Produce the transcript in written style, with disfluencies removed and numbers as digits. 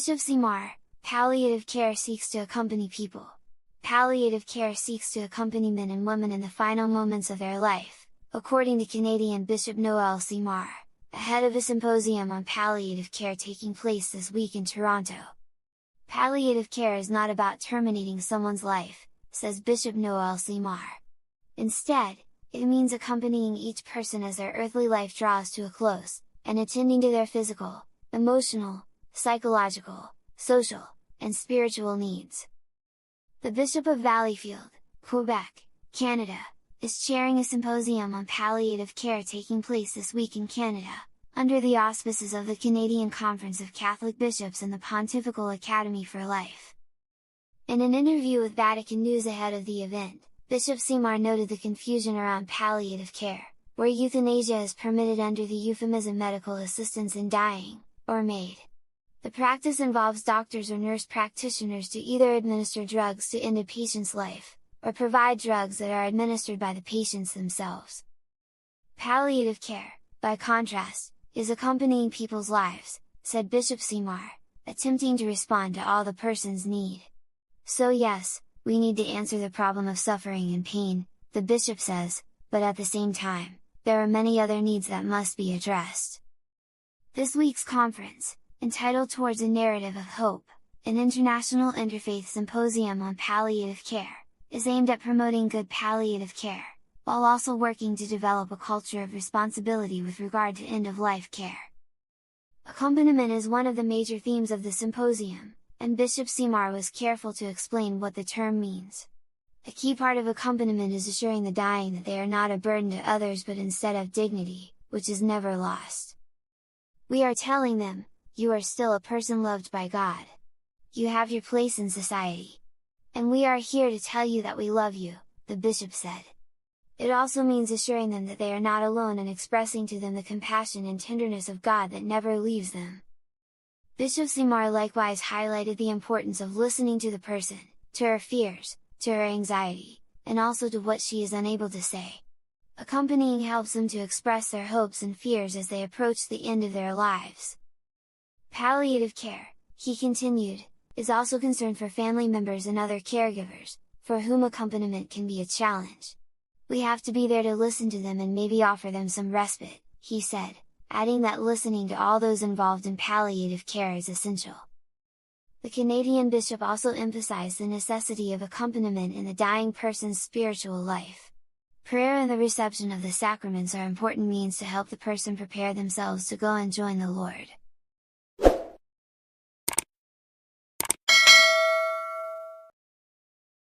Bishop Simar, palliative care seeks to accompany people. Palliative care seeks to accompany men and women in the final moments of their life, according to Canadian Bishop Noel Simar, ahead of a symposium on palliative care taking place this week in Toronto. Palliative care is not about terminating someone's life, says Bishop Noel Simar. Instead, it means accompanying each person as their earthly life draws to a close, and attending to their physical, emotional, psychological, social, and spiritual needs. The Bishop of Valleyfield, Quebec, Canada, is chairing a symposium on palliative care taking place this week in Canada, under the auspices of the Canadian Conference of Catholic Bishops and the Pontifical Academy for Life. In an interview with Vatican News ahead of the event, Bishop Simar noted the confusion around palliative care, where euthanasia is permitted under the euphemism medical assistance in dying, or MAID. The practice involves doctors or nurse practitioners to either administer drugs to end a patient's life, or provide drugs that are administered by the patients themselves. Palliative care, by contrast, is accompanying people's lives, said Bishop Simar, attempting to respond to all the person's need. So yes, we need to answer the problem of suffering and pain, the bishop says, but at the same time, there are many other needs that must be addressed. This week's conference, entitled Towards a Narrative of Hope, an international interfaith symposium on palliative care, is aimed at promoting good palliative care, while also working to develop a culture of responsibility with regard to end-of-life care. Accompaniment is one of the major themes of the symposium, and Bishop Simar was careful to explain what the term means. A key part of accompaniment is assuring the dying that they are not a burden to others but instead have dignity, which is never lost. We are telling them, you are still a person loved by God. You have your place in society. And we are here to tell you that we love you, the bishop said. It also means assuring them that they are not alone and expressing to them the compassion and tenderness of God that never leaves them. Bishop Simar likewise highlighted the importance of listening to the person, to her fears, to her anxiety, and also to what she is unable to say. Accompanying helps them to express their hopes and fears as they approach the end of their lives. Palliative care, he continued, is also concerned for family members and other caregivers, for whom accompaniment can be a challenge. We have to be there to listen to them and maybe offer them some respite, he said, adding that listening to all those involved in palliative care is essential. The Canadian bishop also emphasized the necessity of accompaniment in the dying person's spiritual life. Prayer and the reception of the sacraments are important means to help the person prepare themselves to go and join the Lord.